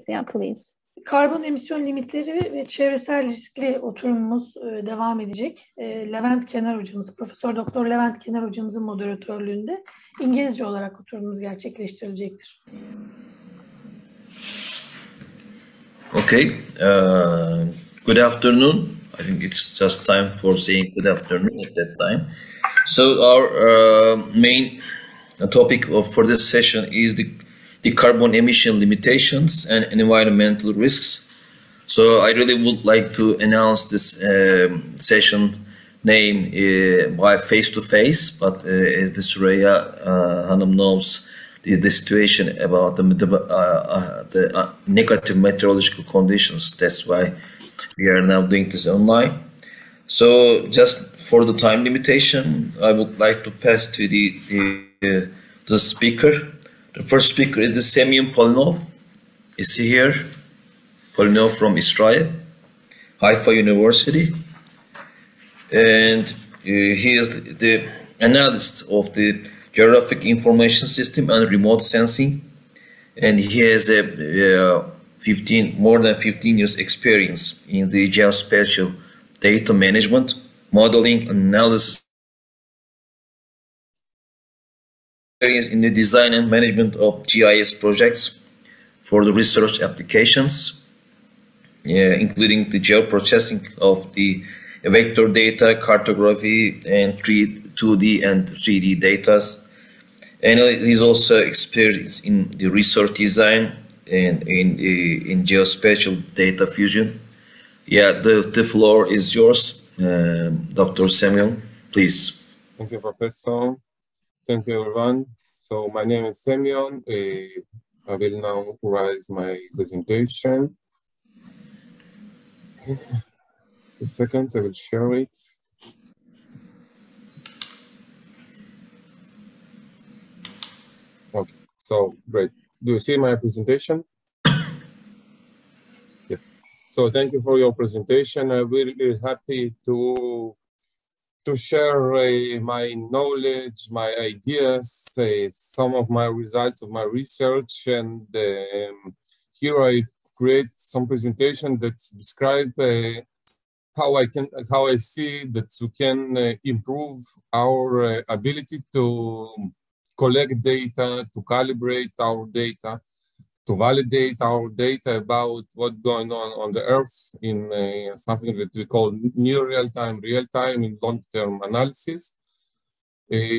Yeah, please. Karbon emisyon limitleri ve çevresel riskli oturumumuz devam edecek. Levent Kenar hocamız, Profesör Doktor Levent Kenar hocamızın moderatörlüğünde İngilizce olarak oturumumuz gerçekleştirilecektir. Okay. Good afternoon. I think it's just time for saying good afternoon at that time. So our main topic for this session is the carbon emission limitations and environmental risks. So I really would like to announce this session name by face-to-face, but as the Süreyya Hanım knows the situation about the negative meteorological conditions, that's why we are now doing this online. So just for the time limitation, I would like to pass to the speaker. The first speaker is the Semyon Polinov. Is he here? Polinov from Israel, Haifa University. And he is the analyst of the Geographic Information System and Remote Sensing. And he has more than 15 years experience in the geospatial data management, modeling, analysis, in the design and management of GIS projects for the research applications, including the geoprocessing of the vector data, cartography, and 2D and 3D data. And he's also experienced in the research design and in geospatial data fusion. Yeah, the floor is yours, Dr. Semyon, please. Thank you, Professor. Thank you, everyone. So my name is Semyon. I will now raise my presentation. 2 seconds, I will share it. Okay, so great. Do you see my presentation? Yes. So thank you for your presentation. I'm really happy to share my knowledge, my ideas, some of my results of my research, and here I create some presentation that describe how I see that we can improve our ability to collect data, to calibrate our data, to validate our data about what's going on the Earth in something that we call near real-time in long-term analysis.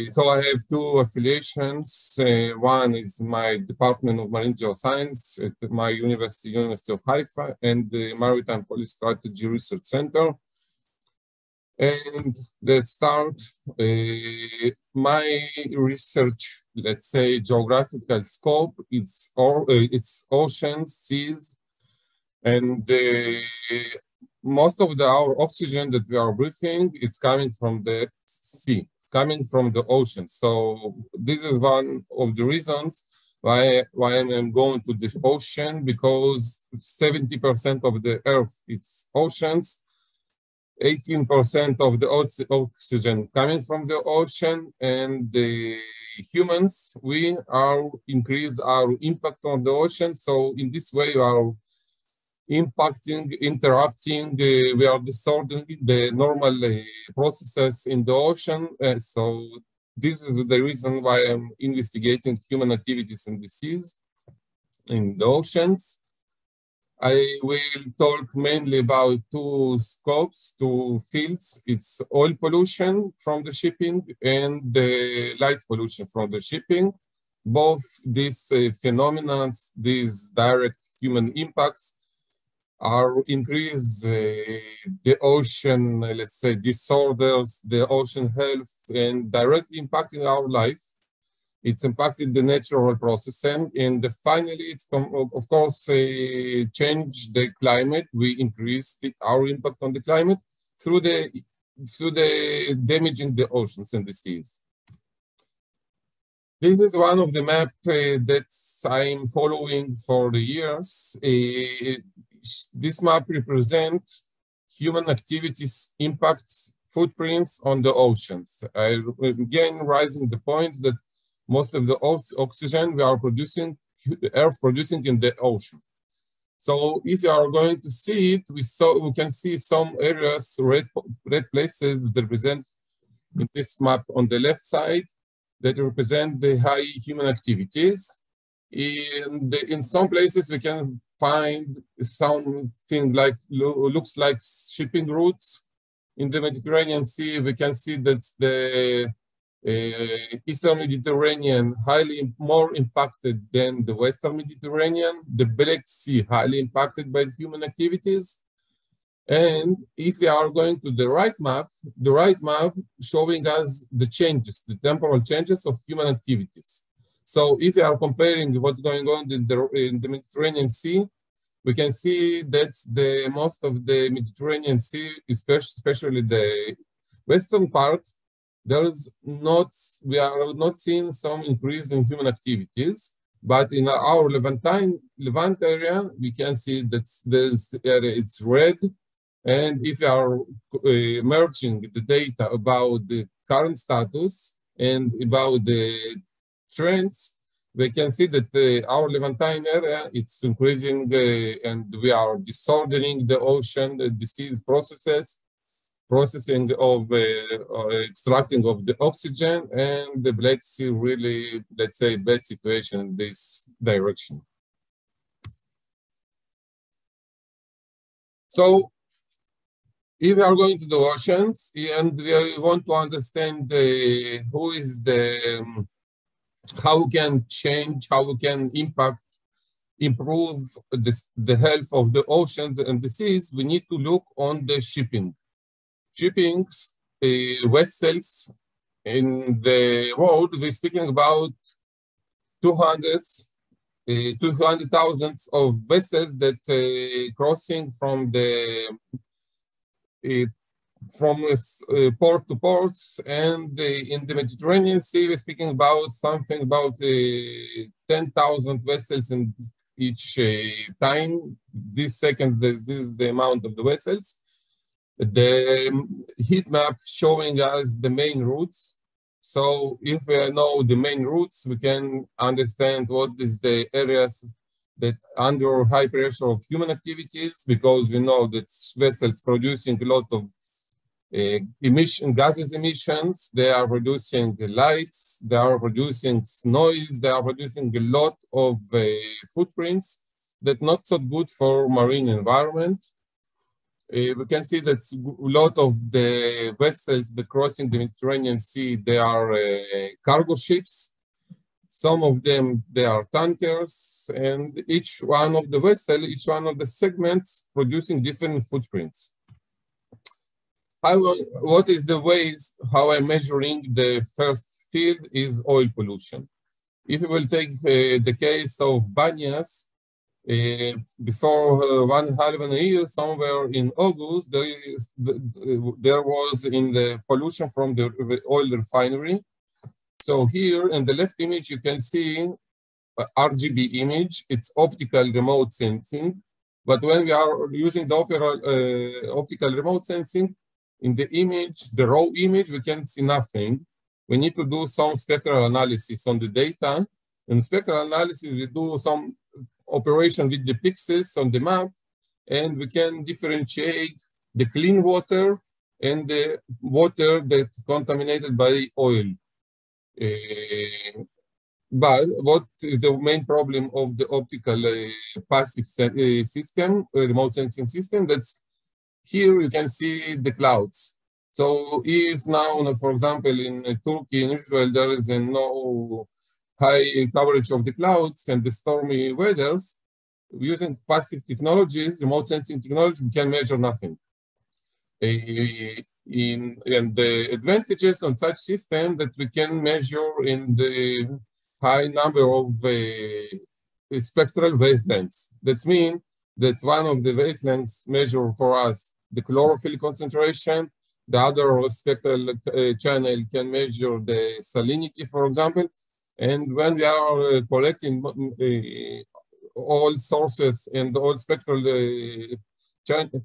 So I have 2 affiliations. One is my Department of Marine Geoscience at my University of Haifa, and the Maritime Policy Strategy Research Center. And let's start. My research, let's say, geographical scope, it's oceans, seas, and most of our oxygen that we are breathing, it's coming from the sea, coming from the ocean. So this is one of the reasons why I'm going to the ocean, because 70% of the Earth, it's oceans. 18% of the oxygen coming from the ocean, and the humans, we are increase our impact on the ocean. So in this way, we are impacting, interrupting, we are distorting the normal processes in the ocean. So this is the reason why I'm investigating human activities in the seas, in the oceans. I will talk mainly about 2 scopes, 2 fields. It's oil pollution from the shipping and the light pollution from the shipping. Both these phenomena, these direct human impacts, are increase the ocean, let's say, disorders, the ocean health, and directly impacting our life. It's impacted the natural process, and finally, it's of course change the climate. We increase our impact on the climate through the damaging the oceans and the seas. This is one of the maps that I'm following for the years. This map represents human activities impacts footprints on the oceans. I again raising the point that most of the oxygen we are producing, the Earth producing in the ocean. So if you are going to see it, we can see some areas, red places that represent in this map on the left side that represent the high human activities. In some places we can find something like looks like shipping routes. In the Mediterranean Sea, we can see that the Eastern Mediterranean highly more impacted than the Western Mediterranean. The Black Sea highly impacted by human activities. And if we are going to the right map showing us the changes, the temporal changes of human activities. So if we are comparing what's going on in the Mediterranean Sea, we can see that most of the Mediterranean Sea, especially the western part, we are not seeing some increase in human activities, but in our Levant area, we can see that this area it's red. And if you are merging the data about the current status and about the trends, we can see that our Levantine area, it's increasing and we are disordering the ocean, the disease processing of extracting of the oxygen, and the Black Sea really, let's say, bad situation in this direction. So if we are going to the oceans and we want to understand how we can change, how we can improve the health of the oceans and the seas, we need to look on the shipping. Vessels in the world, we're speaking about 200,000 of vessels that crossing from port to port, and in the Mediterranean Sea, we're speaking about something about 10,000 vessels in each time. This is the amount of the vessels. The heat map showing us the main routes. So if we know the main routes, we can understand what is the areas that under high pressure of human activities, because we know that vessels producing a lot of gases emissions, they are producing lights, they are producing noise, they are producing a lot of footprints that not so good for marine environment. We can see that a lot of the vessels that crossing the Mediterranean Sea, they are cargo ships. Some of them, they are tankers, and each one of the vessels, each one of the segments producing different footprints. What is the ways how I'm measuring the first field is oil pollution. If we will take the case of Banyas, before 1.5 years, somewhere in August, there was in the pollution from the oil refinery. So here in the left image, you can see RGB image. It's optical remote sensing. But when we are using the optical remote sensing, in the image, the raw image, we can see nothing. We need to do some spectral analysis on the data. In spectral analysis, we do some operation with the pixels on the map, and we can differentiate the clean water and the water that's contaminated by oil. But what is the main problem of the optical passive system, remote sensing system? That's here you can see the clouds. So if now, for example, in Turkey, in Israel, there is no high coverage of the clouds and the stormy weathers, using passive technologies, remote sensing technology, we can measure nothing. And the advantages on such system that we can measure in the high number of spectral wavelengths. That means that's one of the wavelengths measure for us the chlorophyll concentration. The other spectral channel can measure the salinity, for example. And when we are collecting all sources and all spectral channels,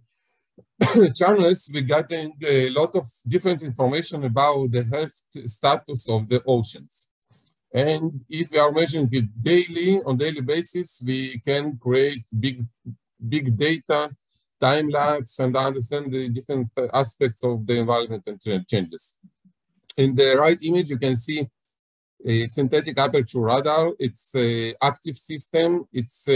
we're getting a lot of different information about the health status of the oceans. And if we are measuring it daily, on daily basis, we can create big big data, time lapse, and understand the different aspects of the environment and changes. In the right image, you can see a synthetic aperture radar. It's an active system. It's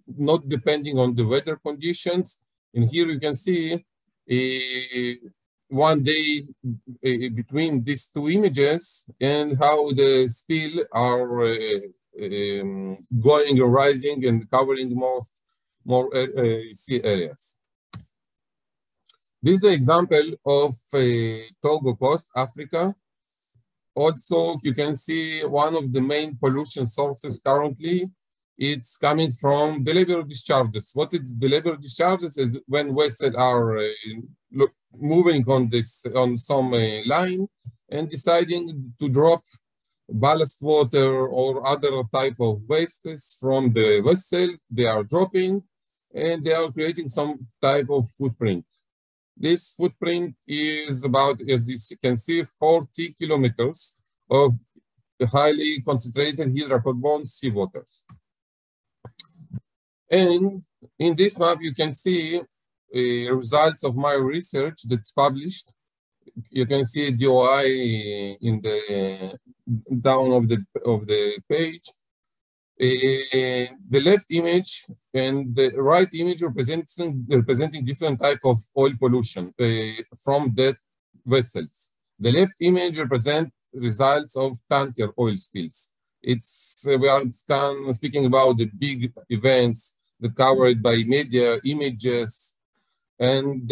not depending on the weather conditions. And here you can see one day between these two images and how the spill are going and rising and covering more sea areas. This is an example of Togo Coast, Africa. Also, you can see one of the main pollution sources currently. It's coming from delivery discharges. What is delivery discharges? Is when vessels are moving on some line and deciding to drop ballast water or other type of wastes from the vessel. They are dropping and they are creating some type of footprint. This footprint is about, as you can see, 40 kilometers of highly concentrated hydrocarbon seawaters. And in this map, you can see results of my research that's published. You can see DOI in the down of the page. The left image and the right image representing different type of oil pollution from that vessels. The left image represents results of tanker oil spills. We are speaking about the big events that covered by media, images, and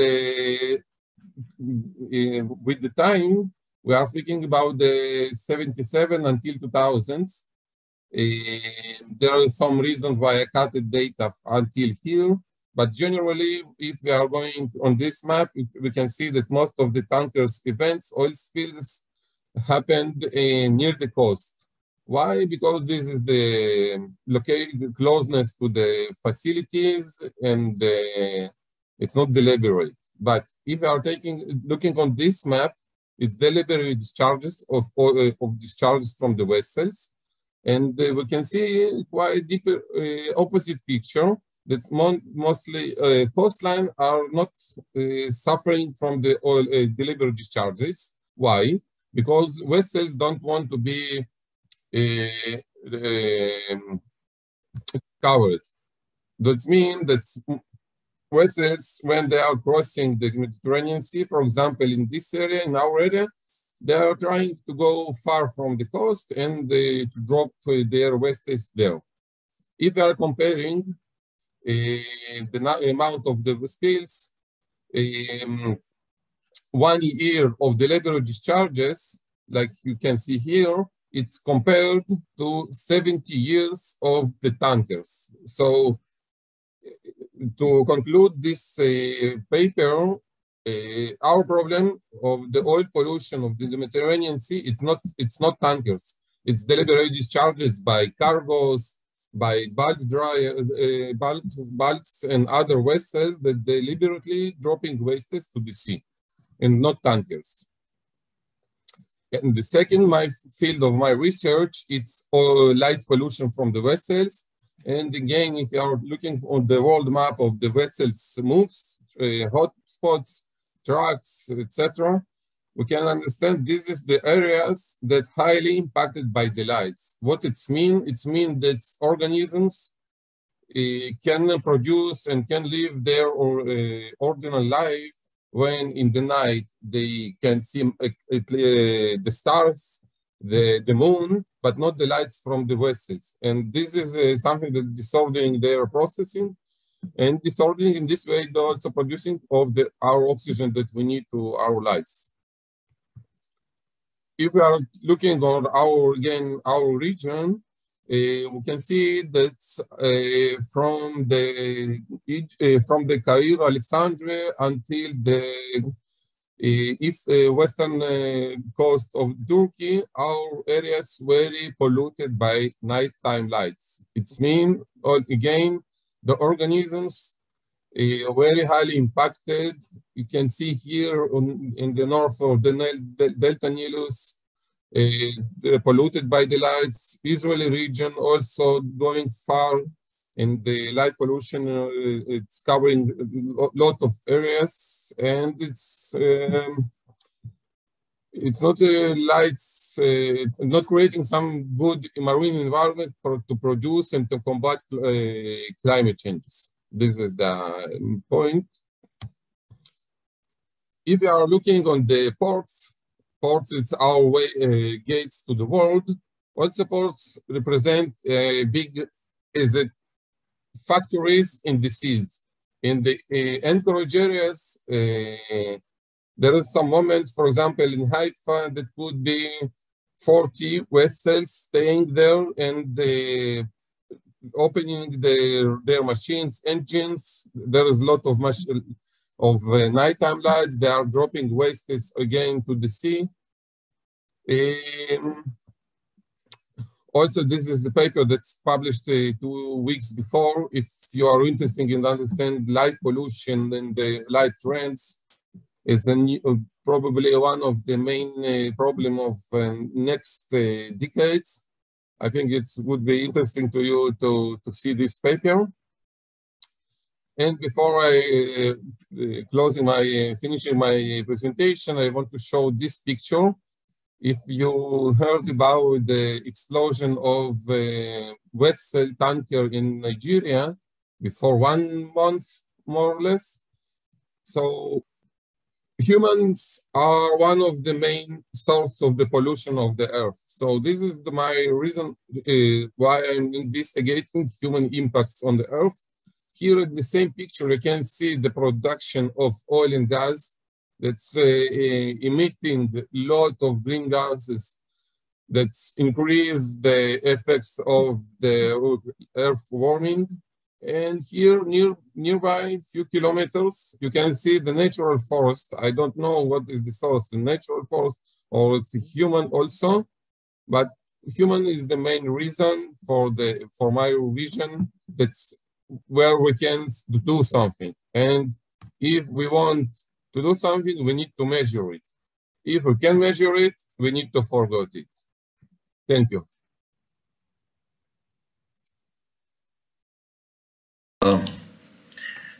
with the time, we are speaking about the 77 until 2000s. There are some reasons why I cut the data until here, but generally, if we are going on this map, we can see that most of the tankers events, oil spills, happened near the coast. Why? Because this is the closeness to the facilities and it's not deliberate. But if we are looking on this map, it's deliberate discharges of discharges from the vessels. And we can see quite deeper opposite picture. That's mostly coastline are not suffering from the oil deliberate discharges. Why? Because vessels don't want to be covered. That means that vessels, when they are crossing the Mediterranean Sea, for example, in this area, in our area, they are trying to go far from the coast and to drop their wastes there. If we are comparing the amount of the spills, 1 year of deliberate discharges, like you can see here, it's compared to 70 years of the tankers. So to conclude this paper, our problem of the oil pollution of the Mediterranean Sea, it's not tankers. It's deliberate discharges by cargos, by bulks and other vessels that deliberately dropping wastes to the sea, and not tankers. And the second, my field of my research, it's light pollution from the vessels. And again, if you are looking on the world map of the vessels moves, hotspots, trucks, etc., we can understand this is the areas that highly impacted by the lights. What it's mean? It's mean that organisms can produce and can live their ordinary life when in the night they can see the stars, the moon, but not the lights from the vessels. And this is something that disordering their processing, and disordering in this way they're also producing of our oxygen that we need to our lives. If we are looking on our region, we can see that from the Cairo, Alexandria until the western coast of Turkey, our areas very polluted by nighttime lights. It's mean again the organisms very highly impacted. You can see here in the north of the Delta Nilus, they're polluted by the lights. Israeli region also going far And the light pollution, it's covering a lot of areas, and it's not not creating some good marine environment to produce and to combat climate changes. This is the point. If you are looking on the ports, it's our gates to the world. Also, ports represent factories in the seas. In the anchorage areas, there is some moment, for example, in Haifa, that could be 40 vessels staying there and opening their machines, engines. There is a lot of nighttime lights. They are dropping wastes again to the sea. Also, this is a paper that's published 2 weeks before. If you are interested in understand light pollution and the light trends, is probably one of the main problem of next decades. I think it would be interesting to you to see this paper. And before I finishing my presentation, I want to show this picture. If you heard about the explosion of a vessel tanker in Nigeria before 1 month, more or less. So humans are one of the main source of the pollution of the earth. So this is my reason why I'm investigating human impacts on the earth. Here in the same picture, you can see the production of oil and gas that's emitting a lot of green gases that increase the effects of the earth warming. And here nearby, few kilometers, you can see the natural forest. I don't know what is the source, the natural forest or it's human also, but human is the main reason for my vision. That's where we can do something. And if we want to do something, we need to measure it. If we can measure it, we need to forget it. Thank you.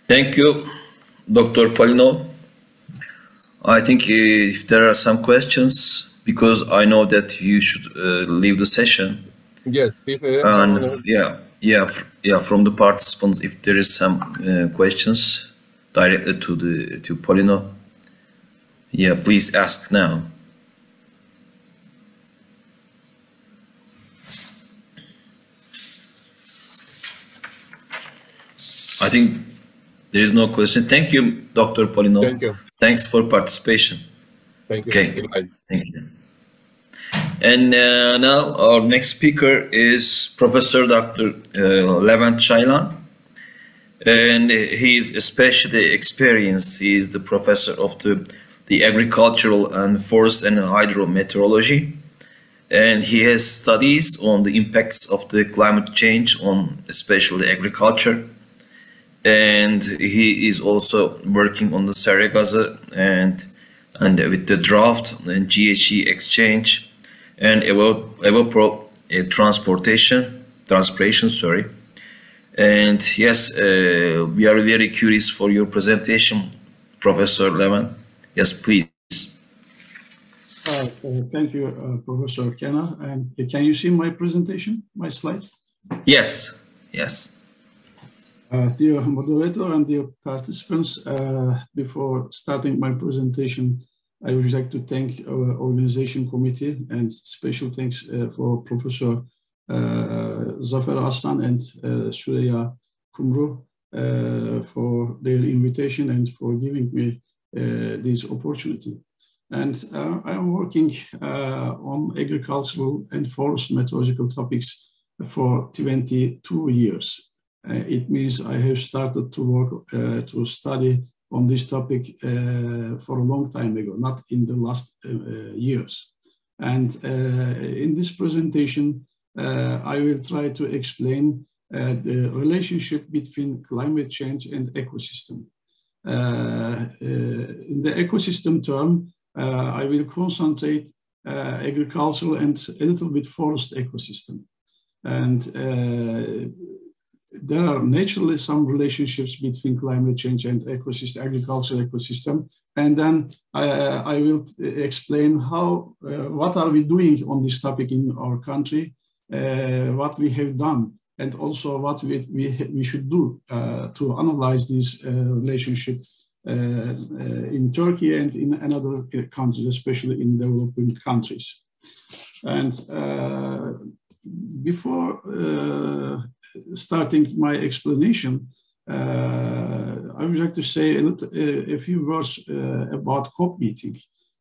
Thank you, Dr. Polino. I think if there are some questions, because I know that you should leave the session. Yes, from the participants, if there is some questions directly to Polino, please ask now. I think there is no question. Thank you, Dr. Polino. Thank you. Thanks for participation. Thank you. Okay. Thank you. And now our next speaker is Professor Dr. Levent Çaylan. And he is especially experienced. He is the professor of the agricultural and forest and hydrometeorology. And he has studies on the impacts of the climate change on especially agriculture. And he is also working on the serra gazı and with the drought and GHG exchange and transpiration, sorry. And yes, we are very curious for your presentation, Professor Levent. Yes, please. Thank you, Professor Kenan. And can you see my presentation, my slides? Yes, yes. Dear moderator and dear participants, before starting my presentation, I would like to thank our organization committee and special thanks for Professor Zafer Aslan and Süreyya Kumru for their invitation and for giving me this opportunity. And I'm working on agricultural and forest meteorological topics for 22 years. It means I have started to work, to study on this topic for a long time ago, not in the last years. And in this presentation, I will try to explain the relationship between climate change and ecosystem. In the ecosystem term, I will concentrate agricultural and a little bit forest ecosystem. And there are naturally some relationships between climate change and ecosystem, agricultural ecosystem. And then I will explain how, what are we doing on this topic in our country, what we have done, and also what we should do to analyze this relationship in Turkey and in other countries, especially in developing countries. And before starting my explanation, I would like to say a few words about COP meeting.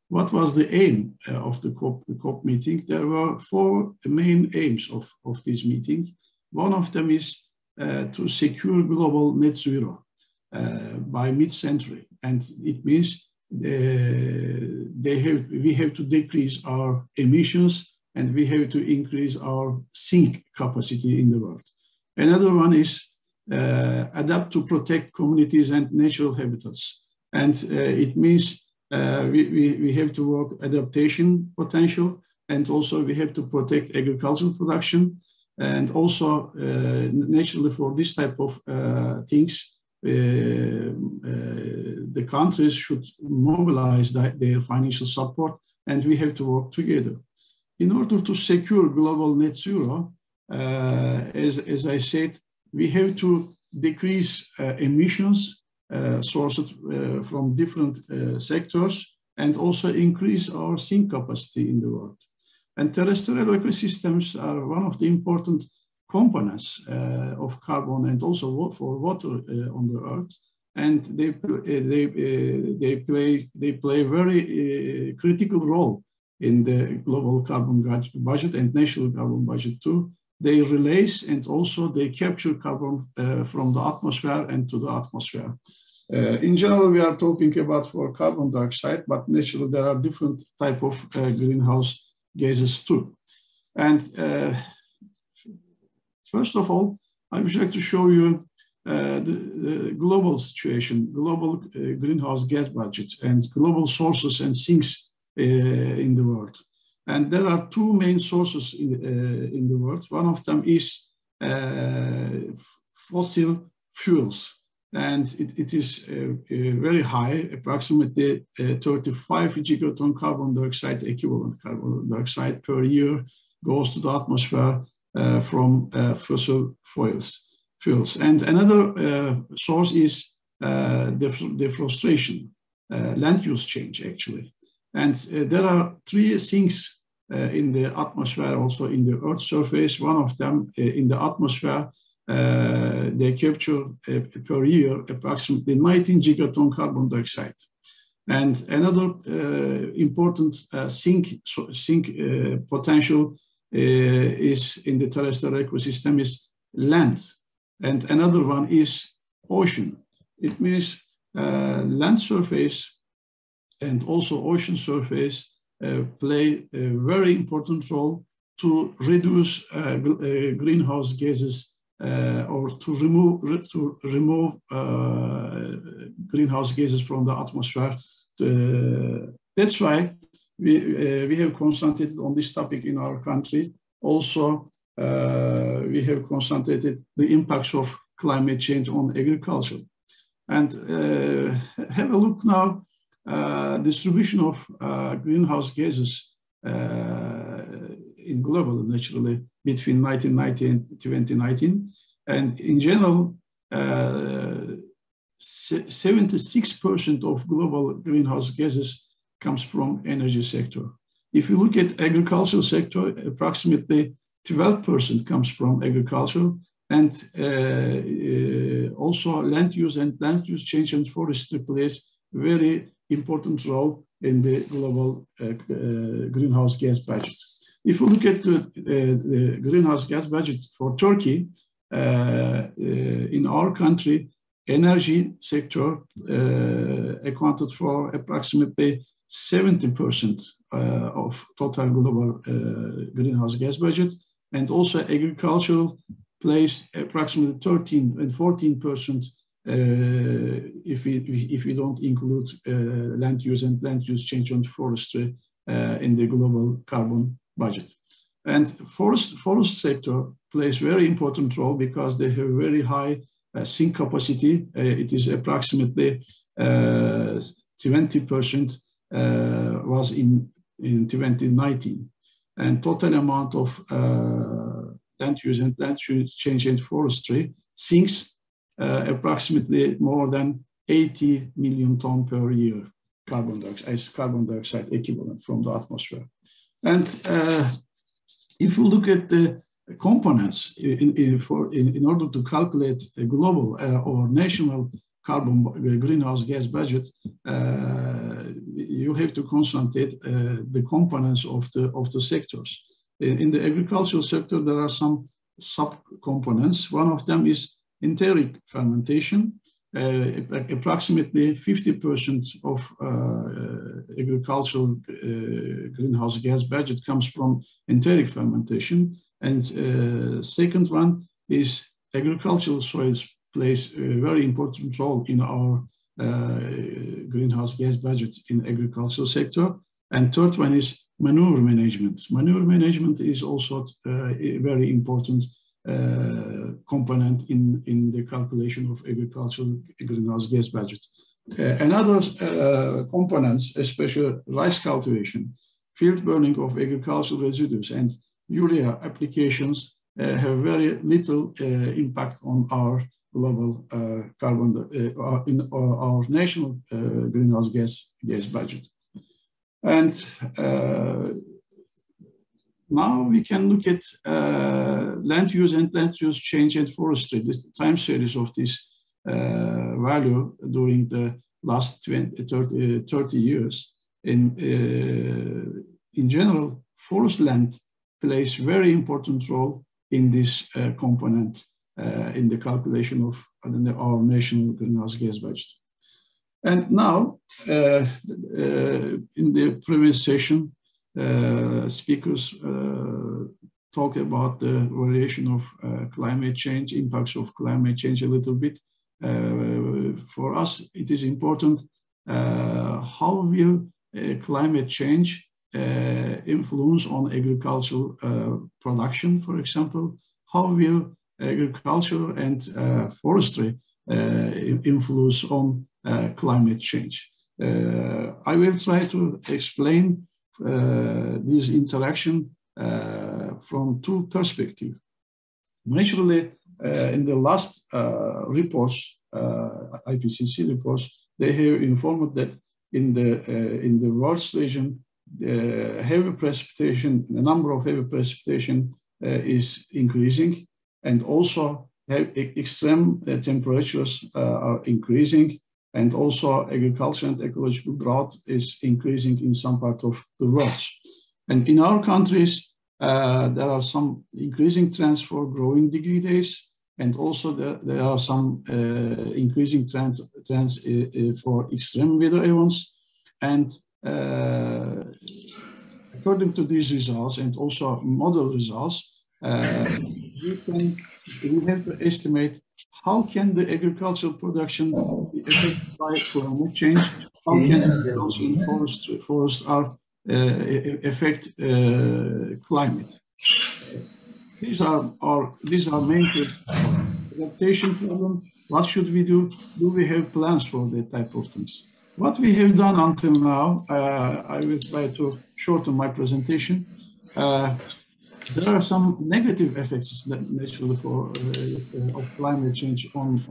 What was the aim of the COP meeting? There were 4 main aims of this meeting. One of them is to secure global net zero by mid-century, and it means we have to decrease our emissions and we have to increase our sink capacity in the world. Another one is adapt to protect communities and natural habitats, and it means we have to work adaptation potential, and also we have to protect agricultural production, and also naturally for this type of things, the countries should mobilize their financial support, and we have to work together. In order to secure global net zero, as I said, we have to decrease emissions sourced from different sectors, and also increase our sink capacity in the world. And terrestrial ecosystems are one of the important components of carbon and also for water on the Earth, and they play a very critical role in the global carbon budget and national carbon budget too. They release and also they capture carbon from the atmosphere and to the atmosphere. In general, we are talking about for carbon dioxide, but naturally there are different type of greenhouse gases too. And first of all, I would like to show you the global situation, global greenhouse gas budgets and global sources and sinks in the world. And there are 2 main sources in the world. One of them is fossil fuels. And it is very high, approximately 35 gigaton carbon dioxide, equivalent carbon dioxide per year goes to the atmosphere from fossil fuels. And another source is deforestation, land use change actually. And there are 3 sinks in the atmosphere, also in the Earth's surface. One of them in the atmosphere, they capture per year approximately 19 gigaton carbon dioxide. And another important sink potential is in the terrestrial ecosystem is land. And another one is ocean. It means land surface and also ocean surface play a very important role to reduce greenhouse gases or to remove greenhouse gases from the atmosphere. That's why we have concentrated on this topic in our country. Also, we have concentrated the impacts of climate change on agriculture. And have a look now, distribution of greenhouse gases in global, naturally, between 1990 and 2019. And in general, 76% of global greenhouse gases comes from energy sector. If you look at agricultural sector, approximately 12% comes from agriculture, and also land use and land use change and forestry plays very important role in the global greenhouse gas budget. If you look at the greenhouse gas budget for Turkey, in our country, energy sector accounted for approximately 70% of total global greenhouse gas budget, and also agricultural plays approximately 13 and 14% if we don't include land use and land use change and forestry in the global carbon budget. And forest sector plays very important role because they have very high sink capacity. It is approximately 20% was in 2019. And total amount of land use and land use change and forestry sinks approximately more than 80 million tons per year carbon dioxide equivalent from the atmosphere. And if we look at the components in order to calculate a global or national carbon greenhouse gas budget, you have to concentrate the components of the sectors. In the agricultural sector, there are some sub-components. One of them is enteric fermentation. Approximately 50% of agricultural greenhouse gas budget comes from enteric fermentation. And second one is agricultural soils plays a very important role in our greenhouse gas budget in agricultural sector. And third one is manure management. Manure management is also a very important component in the calculation of agricultural greenhouse gas budget. Another components, especially rice cultivation, field burning of agricultural residues, and urea applications have very little impact on our global carbon, in our national greenhouse gas budget. And now we can look at land use and land use change and forestry, this time series of this value during the last 30 years. In general, forest land plays very important role in this component in the calculation of our national greenhouse gas budget. And now, in the previous session, speakers talk about the variation of climate change, impacts of climate change a little bit. For us, it is important how will climate change influence on agricultural production, for example. How will agriculture and forestry influence on climate change? I will try to explain this interaction from two perspectives. Naturally, in the last reports, IPCC reports, they have informed that in the world's region, heavy precipitation, the number of heavy precipitation is increasing, and also extreme temperatures are increasing, and also agriculture and ecological drought is increasing in some part of the world. And in our countries, there are some increasing trends for growing degree days, and also there are some increasing trends for extreme weather events. And according to these results and also model results, we have to estimate how can the agricultural production be affected by climate change, how can agriculture and forests affect climate. These are main questions. Adaptation problem, what should we do? Do we have plans for that type of things? What we have done until now, I will try to shorten my presentation. There are some negative effects naturally of climate change on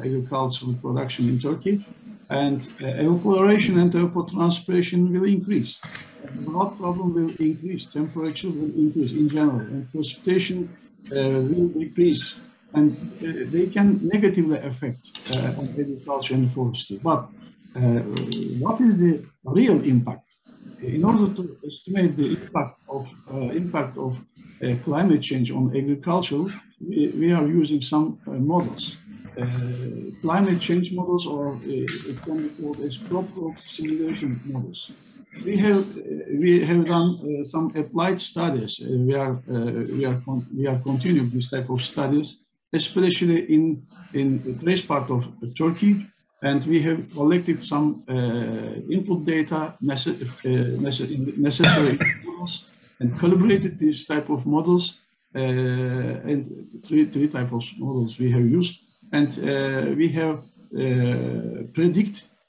agricultural production in Turkey, and evaporation and evapotranspiration will increase. Drought problem will increase, temperature will increase in general, and precipitation will decrease, and they can negatively affect on agriculture and forestry. But what is the real impact? In order to estimate the impact of climate change on agriculture, we are using some models. Climate change models, or it can be called as crop growth simulation models. We have done some applied studies. We are continuing this type of studies, especially in the trace part of Turkey. And we have collected some input data necessary models and calibrated these type of models and three types of models we have used. And we have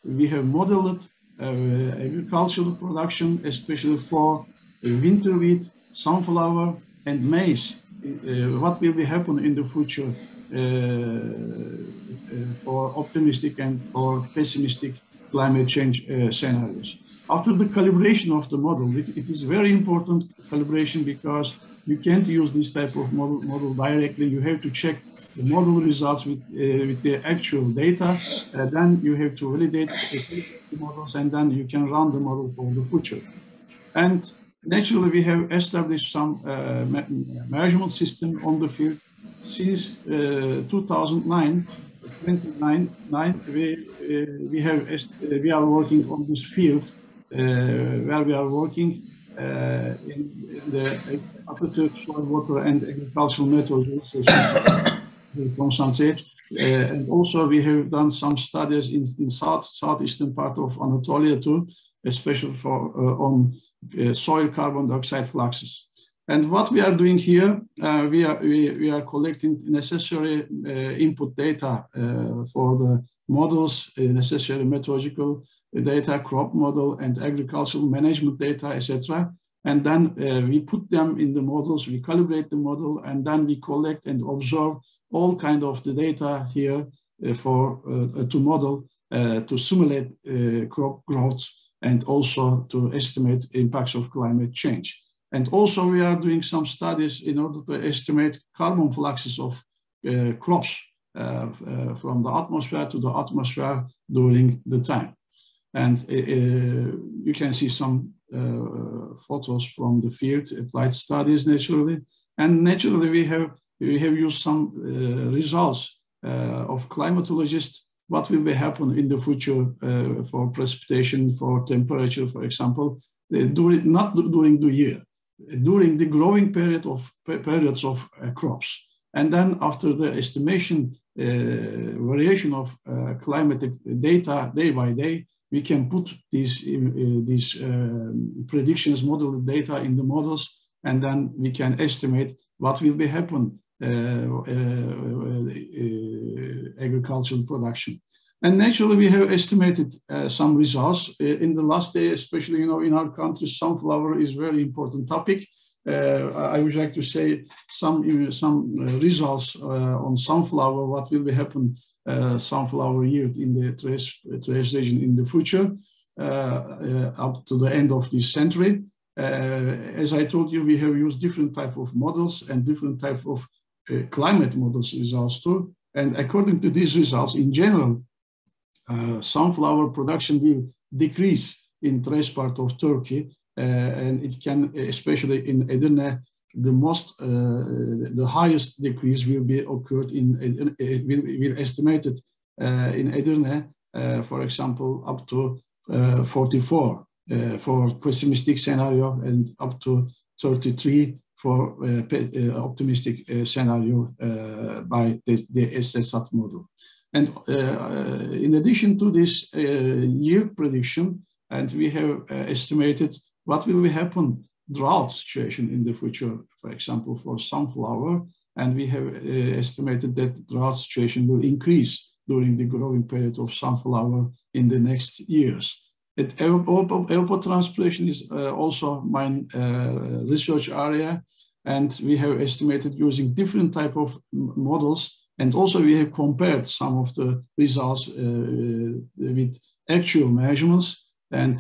we have modeled agricultural production, especially for winter wheat, sunflower, and maize. What will be happen in the future for optimistic and for pessimistic climate change scenarios. After the calibration of the model, it is very important calibration, because you can't use this type of model directly. You have to check the model results with the actual data. Then you have to validate the models, and then you can run the model for the future. And naturally, we have established some measurement system on the field since 2009. We are working on this field where we are working in the aquaculture, soil, water, and agricultural methods. We concentrate, and also we have done some studies in southeastern part of Anatolia too, especially for on soil carbon dioxide fluxes. And what we are doing here, we are collecting necessary input data for the models, necessary meteorological data, crop model, and agricultural management data, etc. And then we put them in the models, we calibrate the model, and then we collect and observe all kind of the data here to model, to simulate crop growth, and also to estimate impacts of climate change. And also we are doing some studies in order to estimate carbon fluxes of crops from the atmosphere to the atmosphere during the time. And you can see some photos from the field, applied studies naturally. And naturally we have used some results of climatologists, what will be happen in the future for precipitation, for temperature, for example, not during the year, during the growing periods of crops. And then after the estimation variation of climatic data day by day, we can put these predictions, model data in the models, and then we can estimate what will be happen agricultural production. And naturally, we have estimated some results. In the last day, especially in our country, sunflower is very important topic. I would like to say some results on sunflower, what will be happen sunflower yield in the Thrace region in the future up to the end of this century. As I told you, we have used different type of models and different type of climate models results too. And according to these results, in general, sunflower production will decrease in Thrace part of Turkey, and it can, especially in Edirne, the highest decrease will be occurred will estimated in Edirne, for example, up to 44 for pessimistic scenario, and up to 33 for optimistic scenario by the SSAT model. And in addition to this yield prediction, and we have estimated what will happen drought situation in the future, for example, for sunflower, and we have estimated that drought situation will increase during the growing period of sunflower in the next years. Evapotranspiration is also my research area, and we have estimated using different type of models, and also we have compared some of the results with actual measurements, and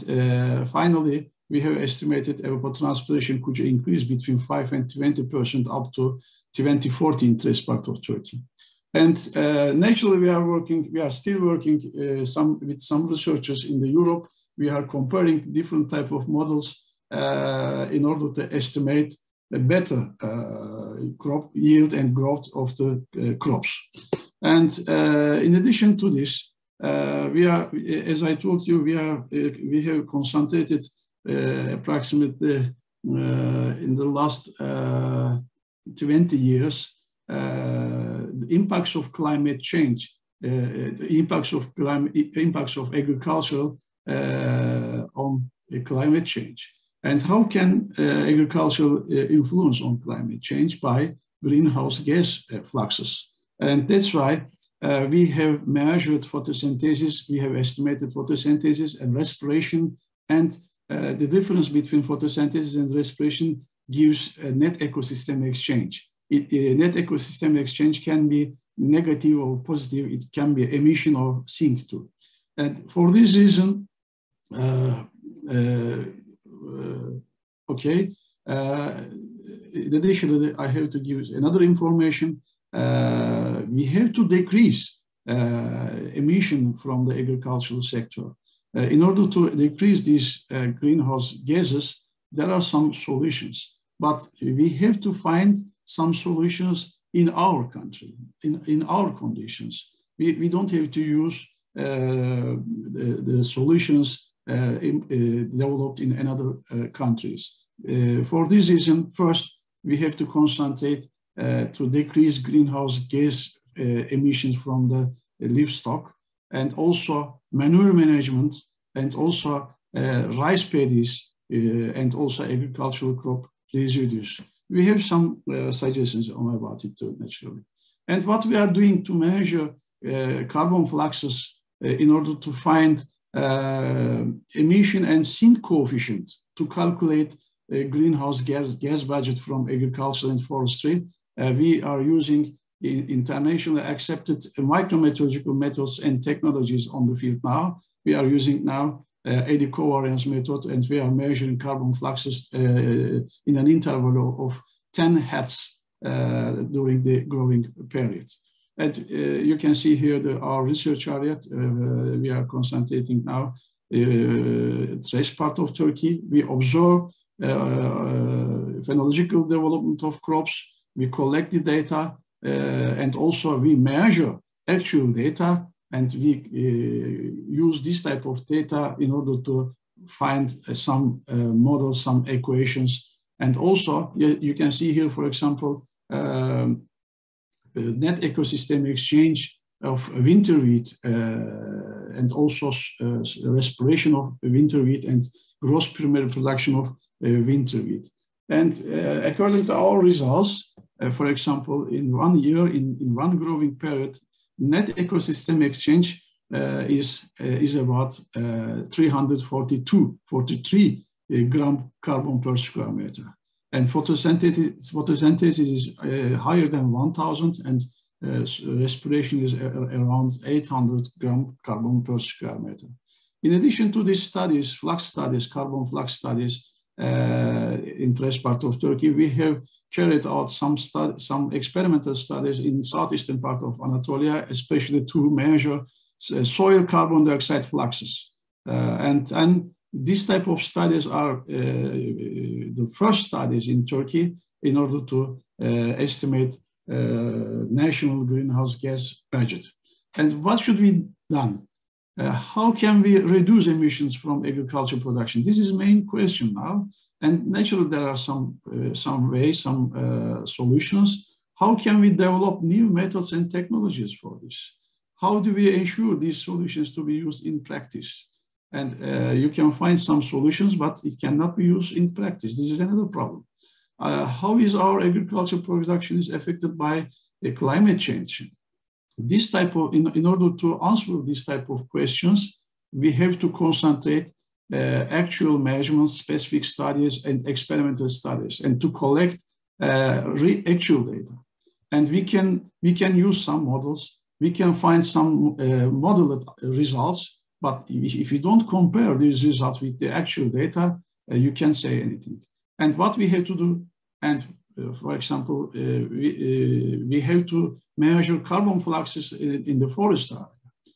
finally we have estimated evapotranspiration could increase between 5 and 20% up to 2040 in Thrace part of Turkey. And naturally we are still working with some researchers in Europe. We are comparing different type of models in order to estimate a better crop yield and growth of the crops. And in addition to this, we are, as I told you, we have concentrated approximately in the last 20 years the impacts of climate change, the impacts of agriculture on climate change. And how can agricultural influence on climate change? By greenhouse gas fluxes. And that's why we have measured photosynthesis, we have estimated photosynthesis and respiration, and the difference between photosynthesis and respiration gives a net ecosystem exchange. Net ecosystem exchange can be negative or positive, it can be emission or sink too. And for this reason, additionally, I have to give another information. We have to decrease emission from the agricultural sector. In order to decrease these greenhouse gases, there are some solutions, but we have to find some solutions in our country, in our conditions. We don't have to use the solutions developed in other countries. For this reason, first, we have to concentrate to decrease greenhouse gas emissions from the livestock, and also manure management, and also rice paddies, and also agricultural crop residues. We have some suggestions about it too, naturally. And what we are doing to measure carbon fluxes in order to find emission and sink coefficient to calculate greenhouse gas budget from agriculture and forestry. We are using internationally accepted micrometeorological methods and technologies on the field now. We are using now eddy covariance method, and we are measuring carbon fluxes in an interval of 10 Hz during the growing period. And you can see here our research area. We are concentrating now trace part of Turkey. We observe phenological development of crops. We collect the data, and also we measure actual data, and we use this type of data in order to find some models, some equations. And also you can see here, for example, net ecosystem exchange of winter wheat, and also respiration of winter wheat and gross primary production of winter wheat. And according to our results, for example, in 1 year, in one growing period, net ecosystem exchange is about 343 gram carbon per square meter. And photosynthesis is higher than 1,000, and respiration is around 800 gram carbon per square meter. In addition to these studies, flux studies, carbon flux studies, in trace part of Turkey, we have carried out some experimental studies in southeastern part of Anatolia, especially to measure soil carbon dioxide fluxes. And these type of studies are the first studies in Turkey in order to estimate national greenhouse gas budget. And what should be done? How can we reduce emissions from agriculture production? This is the main question now. And naturally, there are some ways, some solutions. How can we develop new methods and technologies for this? How do we ensure these solutions to be used in practice? And you can find some solutions, but it cannot be used in practice. This is another problem. How is our agriculture production is affected by climate change? This type of, in order to answer this type of questions, we have to concentrate actual measurements, specific studies, and experimental studies, and to collect actual data. And we can use some models. We can find some modeled results, but if you don't compare these results with the actual data, you can't say anything. And what we have to do, and for example, we have to measure carbon fluxes in the forest area.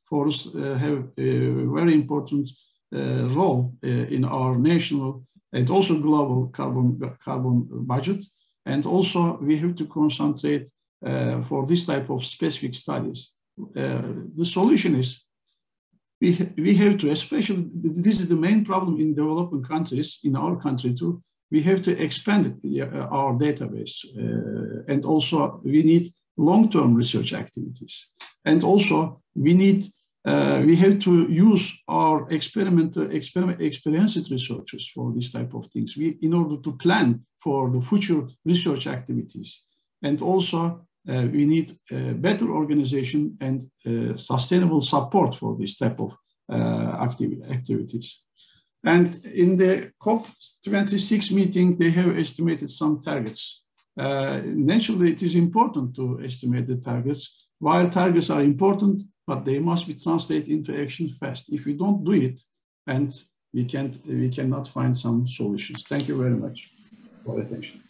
Forests have a very important role in our national and also global carbon budget. And also we have to concentrate for this type of specific studies. The solution is we have to, especially, this is the main problem in developing countries, in our country too, we have to expand our database. And also we need long-term research activities. And also we need we have to use our experienced researchers for this type of things in order to plan for the future research activities. And also, we need better organization and sustainable support for this type of activities. And in the COP26 meeting, they have estimated some targets. Naturally, it is important to estimate the targets. While targets are important, but they must be translated into action fast. If we don't do it, and we cannot find some solutions. Thank you very much for attention.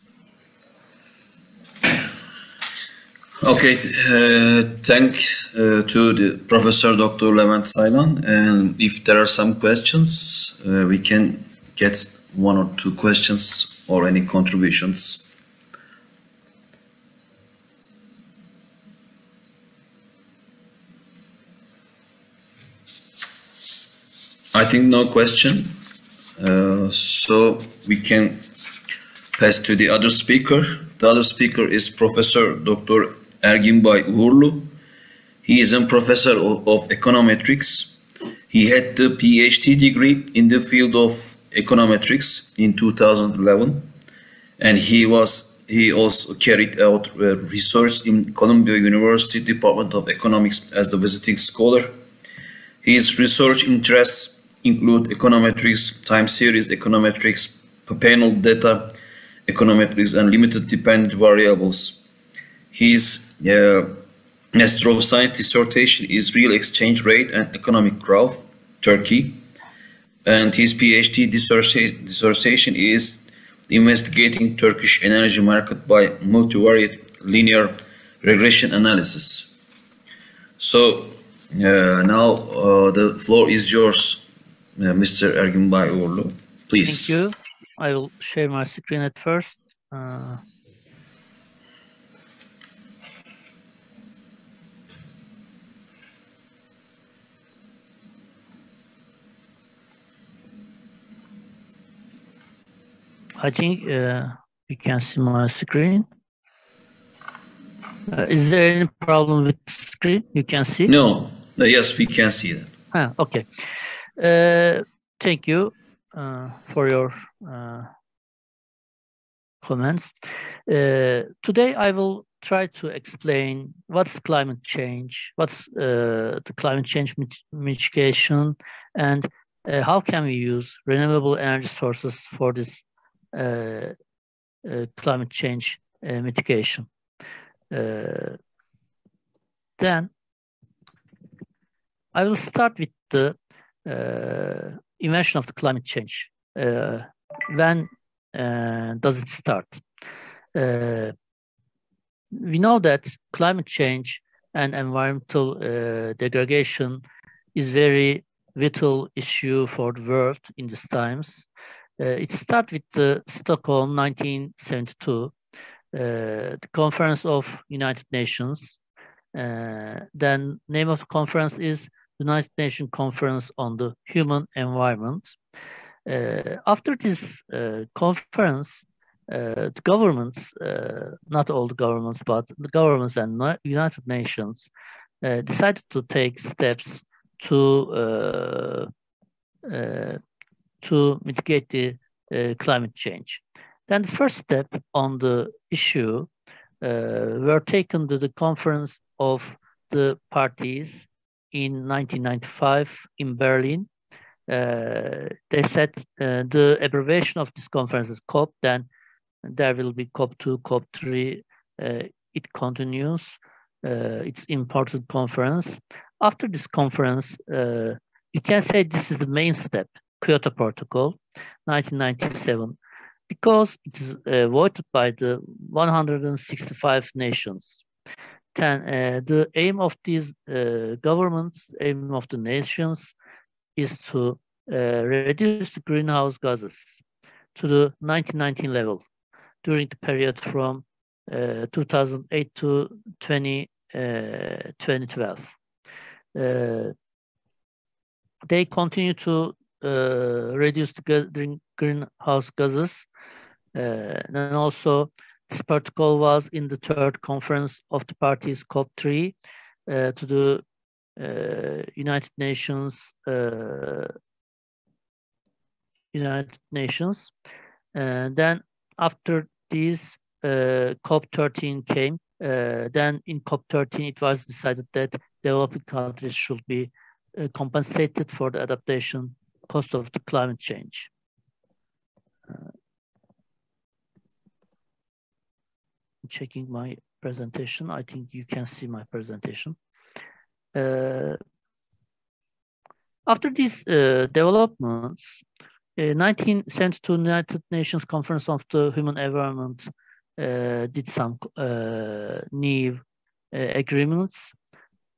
Okay, thanks to the Professor Dr. Levent Saylan. And if there are some questions, we can get one or two questions or any contributions. I think no question, so we can pass to the other speaker. The other speaker is Professor Dr. Erginbay Uğurlu. He is a professor of econometrics. He had the PhD degree in the field of econometrics in 2011, and he also carried out research in Columbia University Department of Economics as the visiting scholar. His research interests include econometrics, time series econometrics, panel data econometrics, and limited dependent variables. His Master of Science dissertation is Real Exchange Rate and Economic Growth, Turkey. And his PhD dissertation is Investigating Turkish Energy Market by Multivariate Linear Regression Analysis. So now the floor is yours, Mr. Erginbay Uğurlu. Please. Thank you. I will share my screen at first. I think you can see my screen. Is there any problem with the screen? You can see? No. Yes, we can see that. Okay. Thank you for your comments. Today I will try to explain what's climate change, what's the climate change mitigation, and how can we use renewable energy sources for this climate change mitigation. Then I will start with the invention of the climate change. When does it start? We know that climate change and environmental degradation is very vital issue for the world in these times. It started with the Stockholm 1972, the Conference of United Nations. Then name of the conference is United Nations Conference on the Human Environment. After this conference, the governments, not all the governments, but the governments and United Nations decided to take steps to mitigate the climate change. Then the first step on the issue were taken to the conference of the parties in 1995 in Berlin. They said the abbreviation of this conference is COP, then there will be COP2, COP3, it continues. It's important conference. After this conference, you can say this is the main step, Kyoto Protocol, 1997, because it is voted by the 165 nations. Then the aim of these governments, aim of the nations, is to reduce the greenhouse gases to the 1919 level during the period from 2008 to 2012. They continue to reduce the greenhouse gases. And also, this protocol was in the third conference of the parties, COP3, to the United Nations. Then after this, COP13 came. Then in COP13, it was decided that developing countries should be compensated for the adaptation cost of the climate change. Checking my presentation. I think you can see my presentation. After these developments, 1972 United Nations Conference of the Human Environment did some new agreements.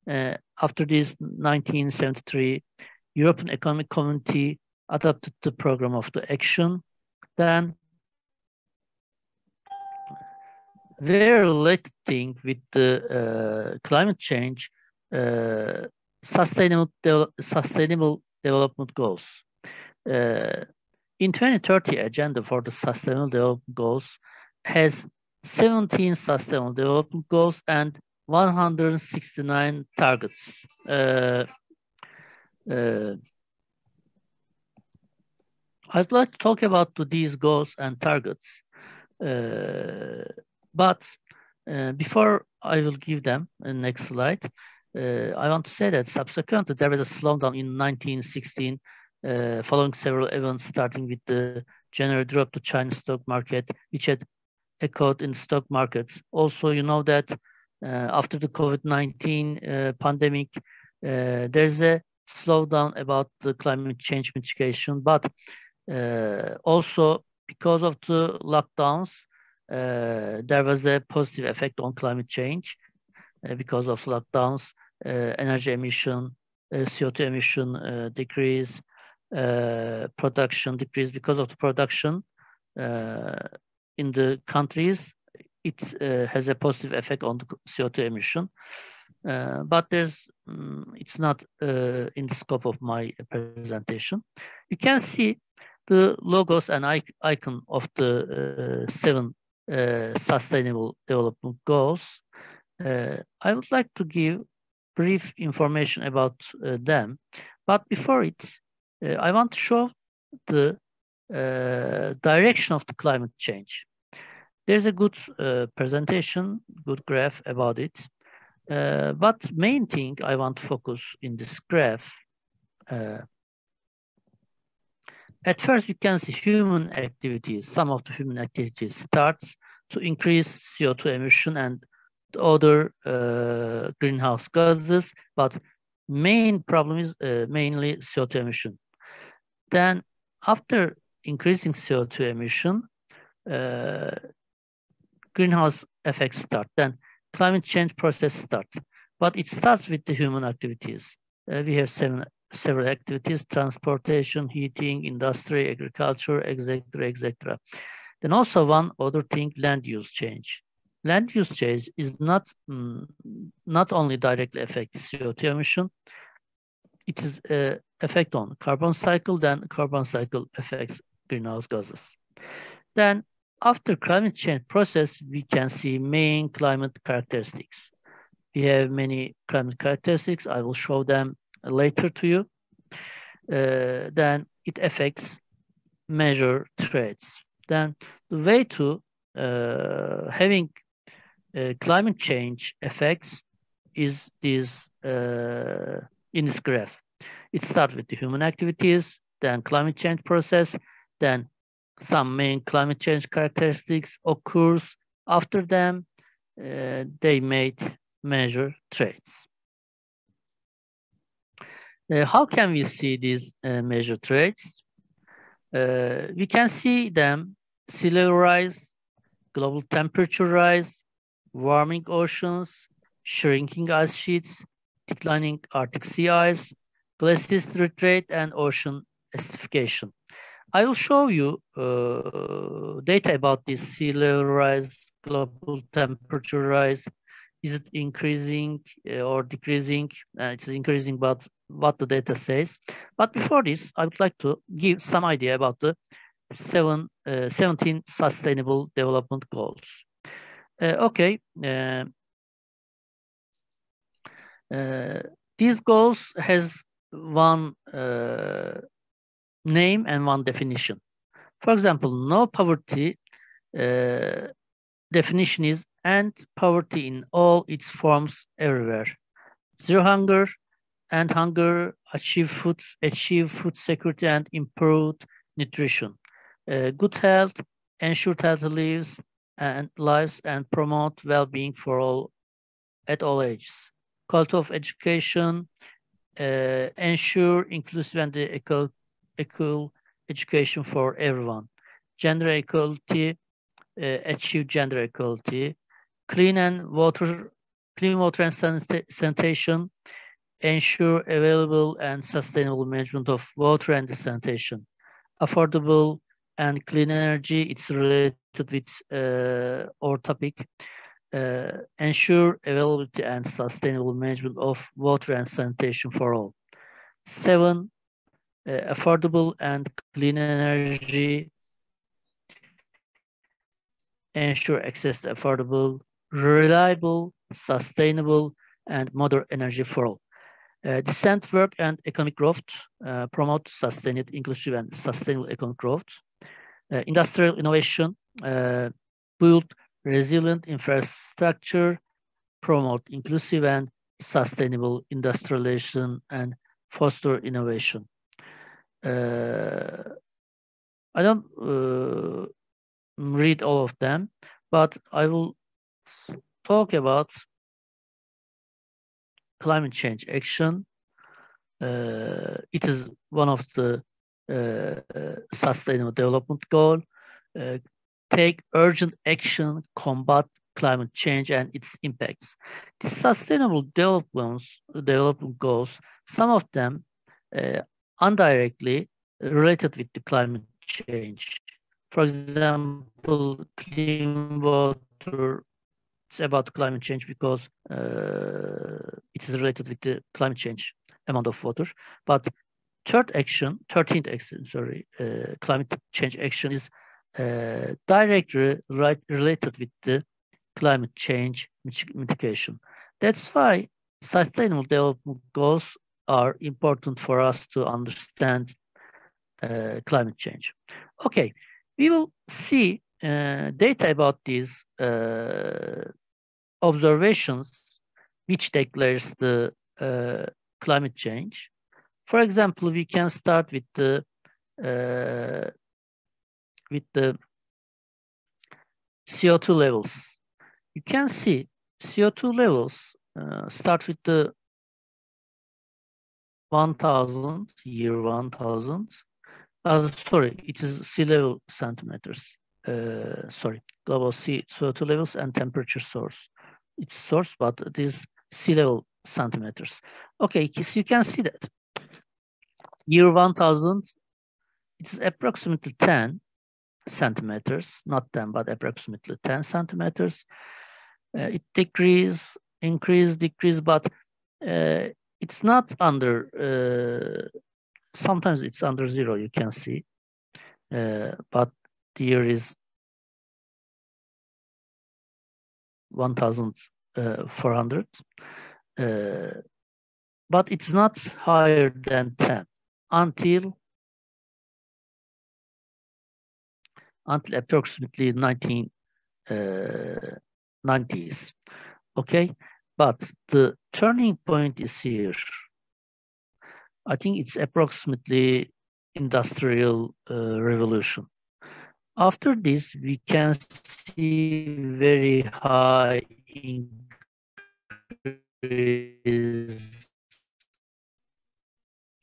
After this, 1973, European Economic Community adopted the program of the action. Then, very related thing with the climate change, sustainable development goals. In 2030 agenda for the sustainable development goals has 17 sustainable development goals and 169 targets. I'd like to talk about these goals and targets, but before I will give them, next slide, I want to say that subsequently there was a slowdown in 1916 following several events, starting with the January drop to China stock market, which had echoed in stock markets. Also, you know that after the COVID-19 pandemic, there's a slowdown about the climate change mitigation, but also because of the lockdowns, there was a positive effect on climate change because of lockdowns, energy emission, CO2 emission decrease, production decrease. Because of the production in the countries, it has a positive effect on the CO2 emission. But it's not in the scope of my presentation. You can see the logos and icon of the 7 sustainable development goals. I would like to give brief information about them, but before it, I want to show the direction of the climate change. There's a good presentation, good graph about it, but main thing I want to focus in this graph. At first, you can see human activities. Some of the human activities starts to increase CO2 emission and other greenhouse gases, but main problem is mainly CO2 emission. Then after increasing CO2 emission, greenhouse effects start. Then climate change process starts, but it starts with the human activities. We have several activities: transportation, heating, industry, agriculture, etc., etc. Then also one other thing, land use change. Land use change is not only directly affect CO2 emission, it is effect on carbon cycle, then carbon cycle affects greenhouse gases. Then after climate change process, we can see main climate characteristics. We have many climate characteristics. I will show them later to you. Then it affects measure traits. Then the way to having climate change effects is this in this graph. It starts with the human activities, then climate change process, then some main climate change characteristics occurs. After them, they made measure traits. How can we see these measure traits? We can see them: sea level rise, global temperature rise, warming oceans, shrinking ice sheets, declining Arctic sea ice, glaciers retreat, and ocean acidification. I will show you data about this sea level rise, global temperature rise. Is it increasing or decreasing? It's increasing, but what the data says. But before this, I would like to give some idea about the 17 sustainable development goals. These goals has one name and one definition. For example, no poverty definition is end poverty in all its forms everywhere. Zero hunger, end hunger, achieve food security and improved nutrition. Good health, ensure healthy lives and promote well-being for all at all ages. Quality of education, ensure inclusive and equal education for everyone. Gender equality, achieve gender equality. Clean water and sanitation, ensure available and sustainable management of water and sanitation. Affordable and clean energy, it's related with our topic. Ensure availability and sustainable management of water and sanitation for all. 7, affordable and clean energy, ensure access to affordable, reliable, sustainable, and modern energy for all. Decent work and economic growth, promote sustained, inclusive, and sustainable economic growth. Industrial innovation, build resilient infrastructure, promote inclusive and sustainable industrialization, and foster innovation. I don't read all of them, but I will talk about climate change action. It is one of the sustainable development goal. Take urgent action, combat climate change and its impacts. The sustainable development goals, some of them indirectly related with the climate change. For example, clean water, it's about climate change because it is related with the climate change amount of water. But 13th action, climate change action is directly related with the climate change mitigation. That's why sustainable development goals are important for us to understand climate change. Okay, we will see data about these observations which declares the climate change. For example, we can start with the CO2 levels. You can see CO2 levels start with the 1000, year 1000. Sorry, it is sea level centimeters. Global CO2 levels and temperature source. It's source, but it is sea level centimeters. Okay, so you can see that year 1000, it's approximately 10 centimeters, not 10, but approximately 10 centimeters. It increase, decrease, but it's not under, sometimes it's under 0, you can see, but here is 1400, but it's not higher than 10 until approximately 1990s. Okay, but the turning point is here. I think it's approximately Industrial Revolution. After this, we can see very high increase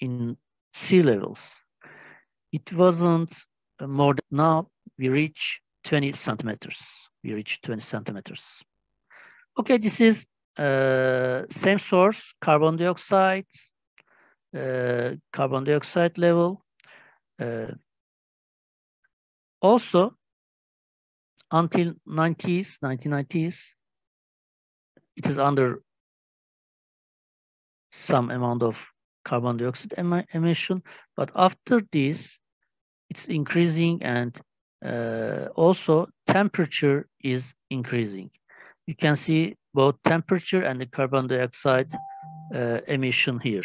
in sea levels. It wasn't more than now. We reach 20 centimeters. Okay, this is same source, carbon dioxide level. Also, until 1990s, it is under some amount of carbon dioxide emission, but after this, it's increasing, and also temperature is increasing. You can see both temperature and the carbon dioxide emission here.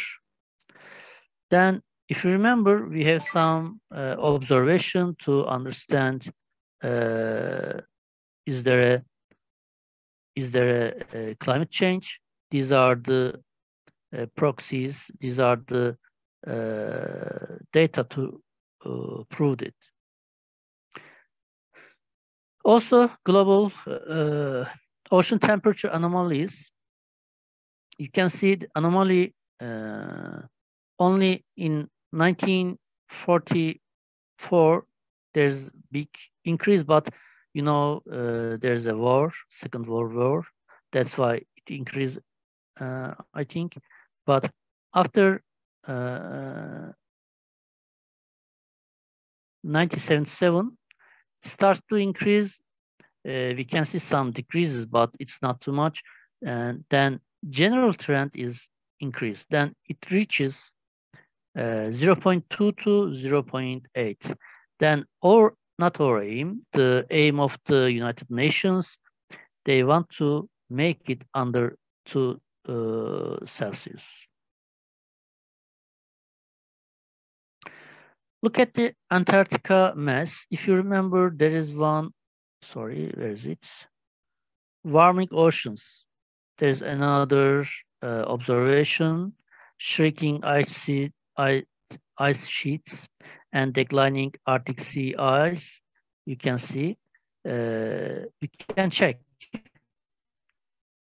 Then, if you remember, we have some observation to understand is there a climate change? These are the proxies. These are the data to prove it. Also, global ocean temperature anomalies. You can see the anomaly only in 1944. There's big increase, but you know there's a war, Second World War. That's why it increased, I think. But after 1977, starts to increase. We can see some decreases, but it's not too much. And then general trend is increase. Then it reaches 0.2 to 0.8. Then not our aim, the aim of the United Nations, they want to make it under 2 Celsius. Look at the Antarctica mass. If you remember, there is one, sorry, where is it? Warming oceans. There's another observation, shrinking ice sheets and declining Arctic sea ice. You can see, you can check.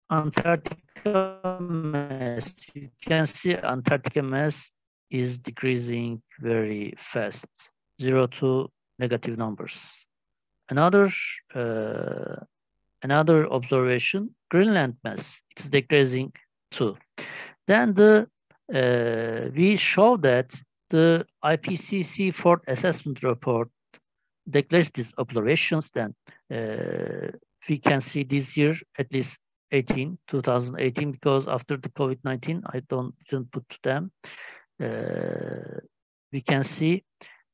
Antarctica mass, you can see Antarctica mass is decreasing very fast, 0 to negative numbers. Another observation, Greenland mass, it's decreasing too. Then we show that the IPCC fourth assessment report declares these observations. Then we can see this year at least 2018, because after the COVID-19, I didn't put them. We can see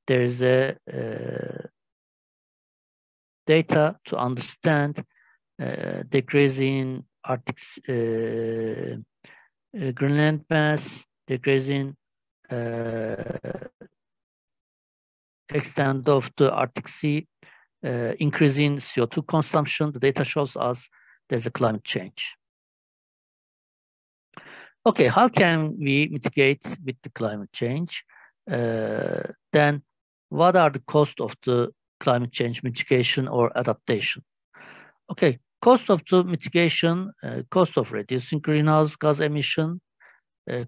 there is a data to understand decreasing Arctic Greenland mass, decreasing extent of the Arctic Sea, increasing CO2 consumption. The data shows us there's a climate change. Okay, how can we mitigate with the climate change? Then what are the costs of the climate change mitigation or adaptation? Okay, cost of the mitigation, cost of reducing greenhouse gas emission,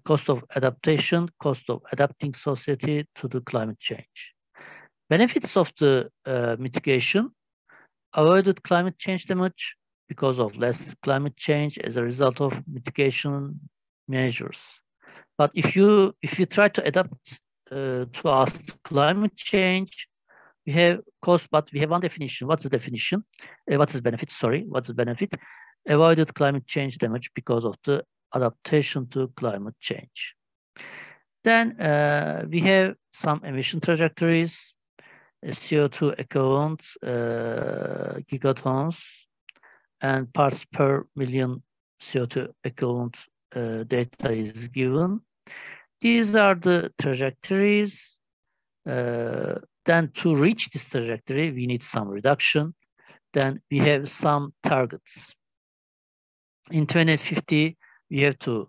cost of adaptation, cost of adapting society to the climate change. Benefits of the mitigation: avoided climate change damage because of less climate change as a result of mitigation measures. But if you try to adapt to us climate change, we have cost, but we have one definition. What's the definition? What is benefit? Sorry, what's the benefit? Avoided climate change damage because of the adaptation to climate change. Then we have some emission trajectories, CO2 equivalent, gigatons, and parts per million CO2 equivalent data is given. These are the trajectories. Then to reach this trajectory, we need some reduction. Then we have some targets. In 2050, we have to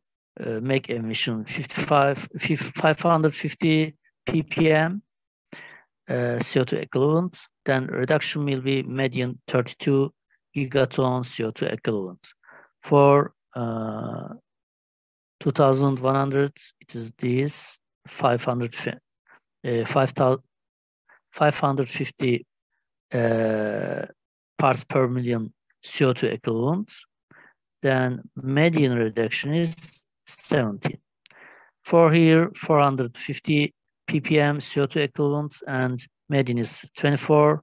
make emission 550 ppm CO2 equivalent. Then reduction will be median 32 gigaton CO2 equivalent. For 2100, it is this 550 parts per million CO2 equivalent. Then median reduction is 17. For here, 450 ppm CO2 equivalent and median is 24.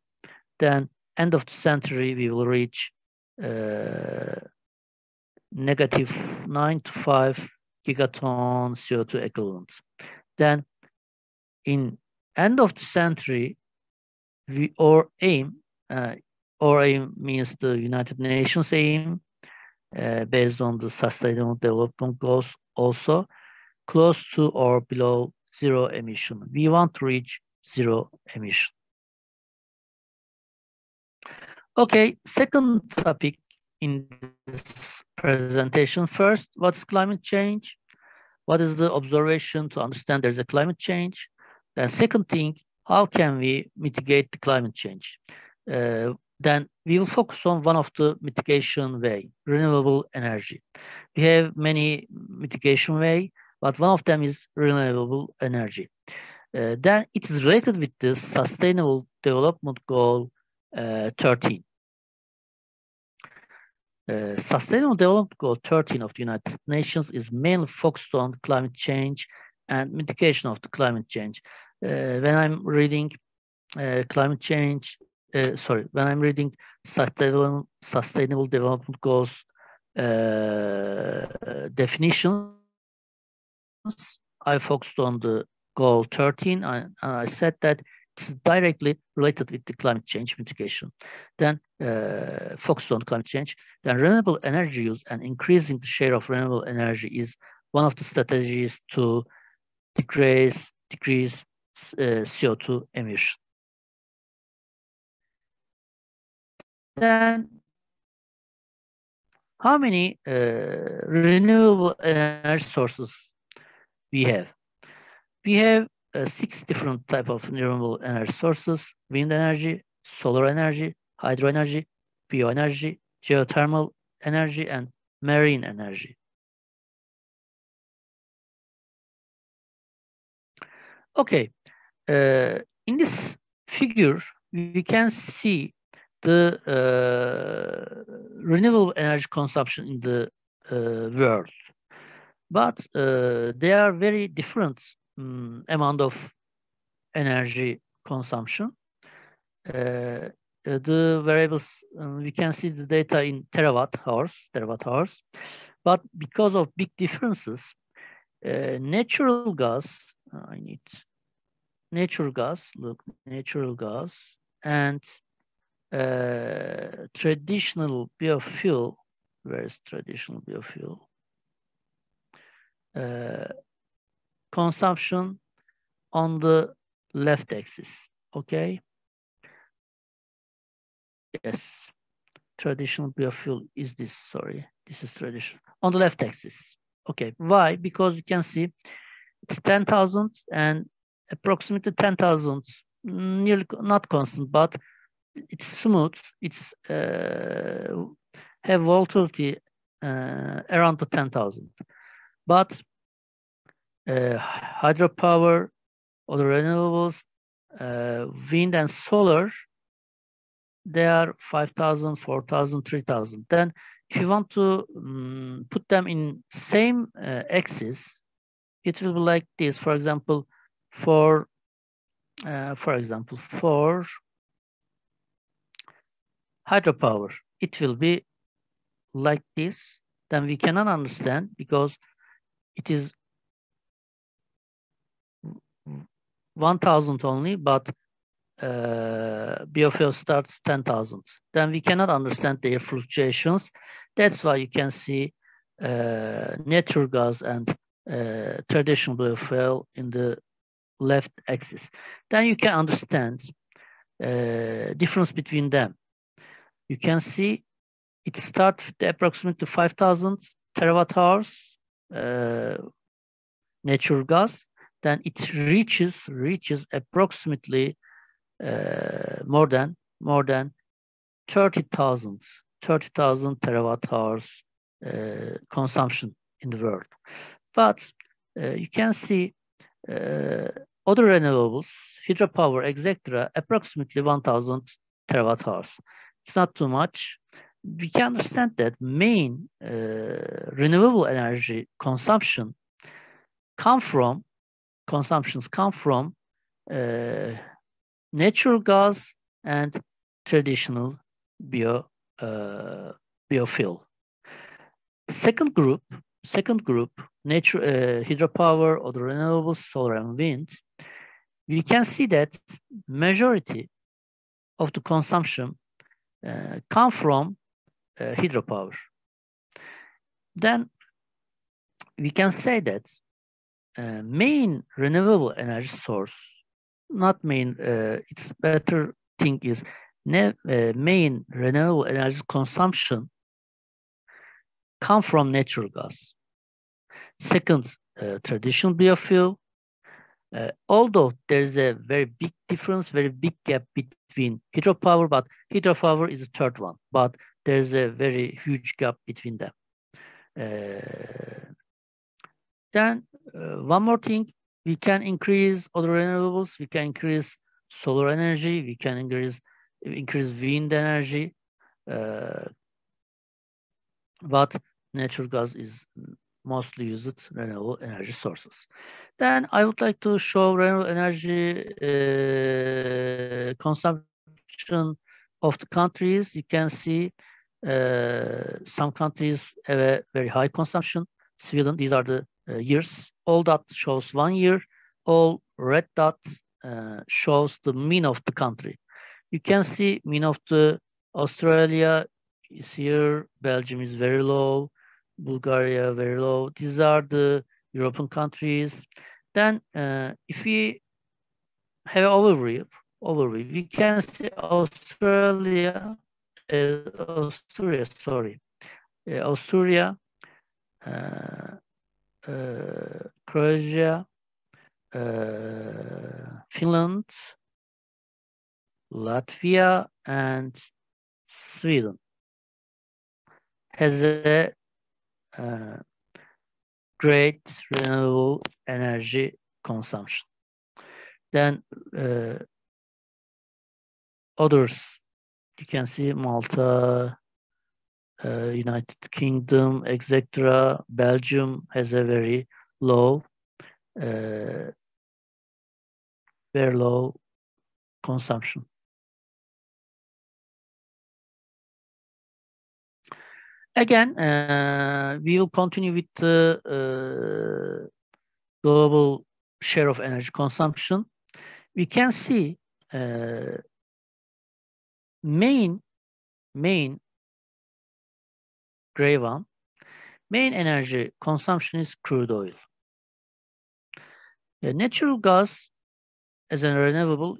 Then end of the century, we will reach negative 9 to 5 gigaton CO2 equivalent. Then in end of the century, our aim means the United Nations aim, based on the Sustainable Development Goals also, close to or below zero emission. We want to reach zero emission. Okay, second topic in this presentation. First, what's climate change? What is the observation to understand there's a climate change? Then second thing, how can we mitigate the climate change? Then we will focus on one of the mitigation way, renewable energy. We have many mitigation way, but one of them is renewable energy. Then it is related with the Sustainable Development Goal 13. Sustainable Development Goal 13 of the United Nations is mainly focused on climate change and mitigation of the climate change. When I'm reading climate change, when I'm reading Sustainable Development Goals definitions, I focused on the goal 13, and I said that it's directly related with the climate change mitigation. Then focused on climate change. Then renewable energy use and increasing the share of renewable energy is one of the strategies to decrease CO2 emission. Then how many renewable energy sources we have? We have 6 different types of renewable energy sources: wind energy, solar energy, hydro energy, bioenergy, geothermal energy, and marine energy. Okay, in this figure, we can see the renewable energy consumption in the world, but they are very different amount of energy consumption. The variables, we can see the data in terawatt hours, but because of big differences, natural gas, I need natural gas, natural gas, and traditional biofuel. Where is traditional biofuel? Consumption on the left axis, okay? Yes, traditional biofuel is this, sorry, this is traditional. On the left axis, okay. Why? Because you can see it's 10,000 and approximately 10,000, nearly not constant, but it's smooth, it's have volatility around the 10,000. But hydropower or the renewables, wind and solar, they are 5,000, 4,000, 3,000. Then if you want to put them in same axis, it will be like this. For example, for hydropower, it will be like this. Then we cannot understand because it is 1,000 only, but biofuel starts 10,000. Then we cannot understand their fluctuations. That's why you can see natural gas and traditional biofuel in the left axis. Then you can understand difference between them. You can see it starts with approximately 5,000 terawatt hours natural gas. Then it reaches approximately more than 30,000 terawatt hours consumption in the world. But you can see other renewables, hydropower, etc., approximately 1,000 terawatt hours. It's not too much. We can understand that main renewable energy consumptions come from natural gas and traditional biofuel. Second group, hydropower or the renewables, solar and wind. We can see that majority of the consumption come from hydropower. Then we can say that main renewable energy source, not main, it's better thing is main renewable energy consumption come from natural gas. Second, traditional biofuel. Although there is a very big difference, very big gap between hydropower, but hydropower is the third one. But there is a very huge gap between them. Then one more thing, we can increase other renewables. We can increase solar energy. We can increase wind energy. But natural gas is mostly used renewable energy sources. Then I would like to show renewable energy consumption of the countries. You can see some countries have a very high consumption. Sweden, these are the years. All dot shows 1 year. All red dot shows the mean of the country. You can see mean of the Australia is here. Belgium is very low. Bulgaria very low. These are the European countries. Then if we have an overview, we can see Australia, Croatia, Finland, Latvia, and Sweden has a great renewable energy consumption. Then others, you can see Malta, United Kingdom, etc. Belgium has a very low consumption. Again, we will continue with the global share of energy consumption. We can see main gray one, main energy consumption is crude oil. Natural gas as a renewable,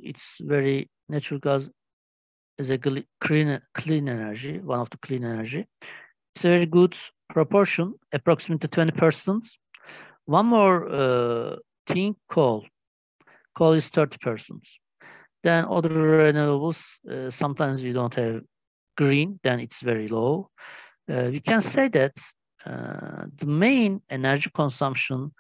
natural gas is a clean energy, one of the clean energy. It's a very good proportion, approximately 20%. One more thing, coal. Coal is 30%. Then other renewables, sometimes you don't have green, then it's very low. We can say that the main energy consumption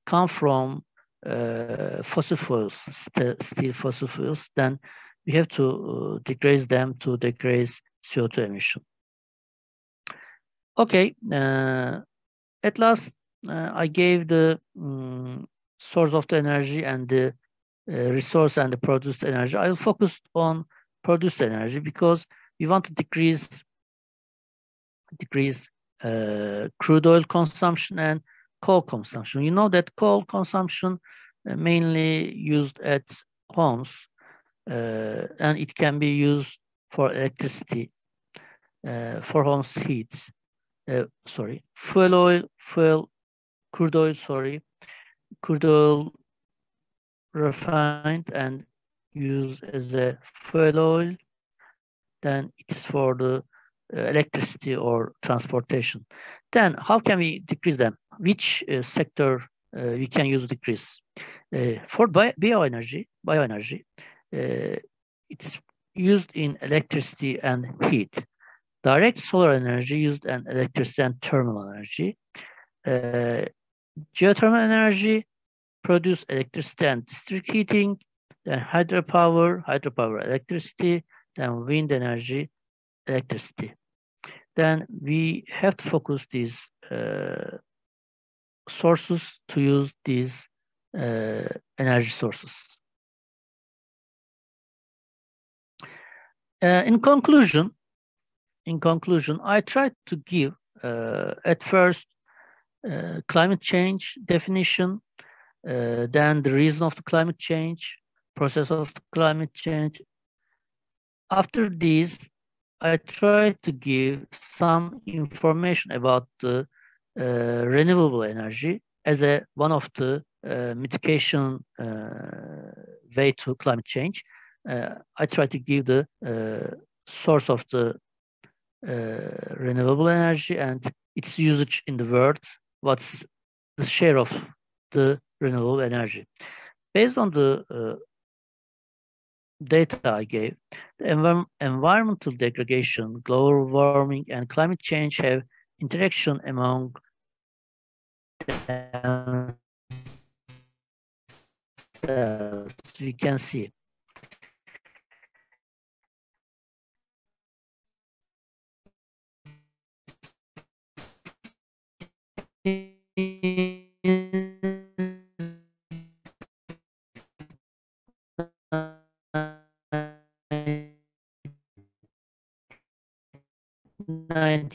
come from fossil fuels, still fossil fuels. Then we have to decrease them to decrease CO2 emission. Okay, at last, I gave the source of the energy and the resource and the produced energy. I will focus on produced energy because we want to decrease crude oil consumption and coal consumption. You know that coal consumption mainly used at homes, and it can be used for electricity, for homes heat. Crude oil refined and used as a fuel oil. Then it is for the electricity or transportation. Then how can we decrease them? Which sector we can use decrease? For bioenergy, it's used in electricity and heat. Direct solar energy used in electricity and thermal energy. Geothermal energy produce electricity and district heating. Then hydropower electricity. Then wind energy, electricity. Then we have to focus these sources to use these energy sources. In conclusion, I tried to give at first climate change definition, then the reason of the climate change, process of the climate change. After this, I tried to give some information about the renewable energy as one of the mitigation way to climate change. I try to give the source of the renewable energy and its usage in the world, what's the share of the renewable energy. Based on the data I gave, the environmental degradation, global warming, and climate change have interaction among them. We can see.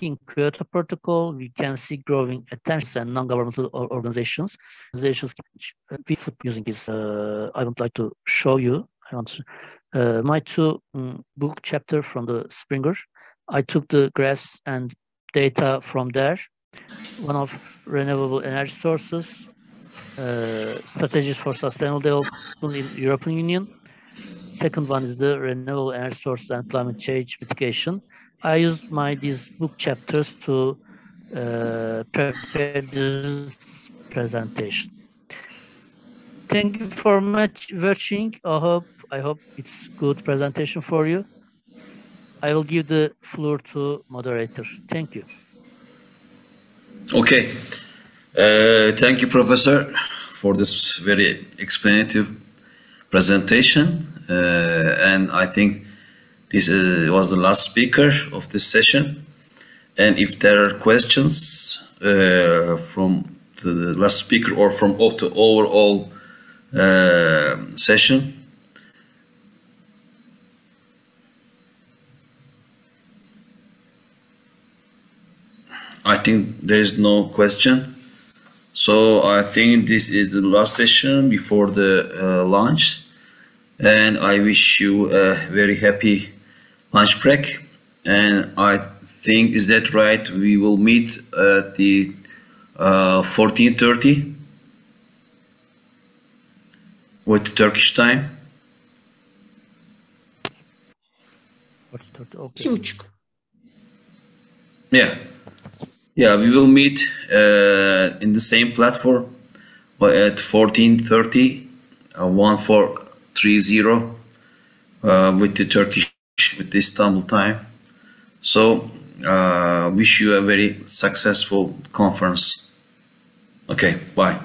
In Kyoto Protocol, we can see growing attention and non-governmental organizations. We using this. I would like to show you. I want to, my two book chapter from the Springer. I took the graphs and data from there. One of renewable energy sources, strategies for sustainable development in European Union. Second one is the renewable energy sources and climate change mitigation. I used these book chapters to prepare this presentation. Thank you for much watching. I hope it's good presentation for you. I will give the floor to moderator. Thank you. Okay. Thank you, Professor, for this very explanative presentation. And I think this was the last speaker of this session. And if there are questions from the last speaker or from the overall session, I think there is no question. So I think this is the last session before the lunch. And I wish you a very happy lunch break. And I think, is that right? We will meet at the 14:30 with Turkish time. Okay. 2:30. Yeah. Yeah, we will meet in the same platform at 14:30, 1430 with the Turkish, with the Istanbul time. So wish you a very successful conference. Okay, bye.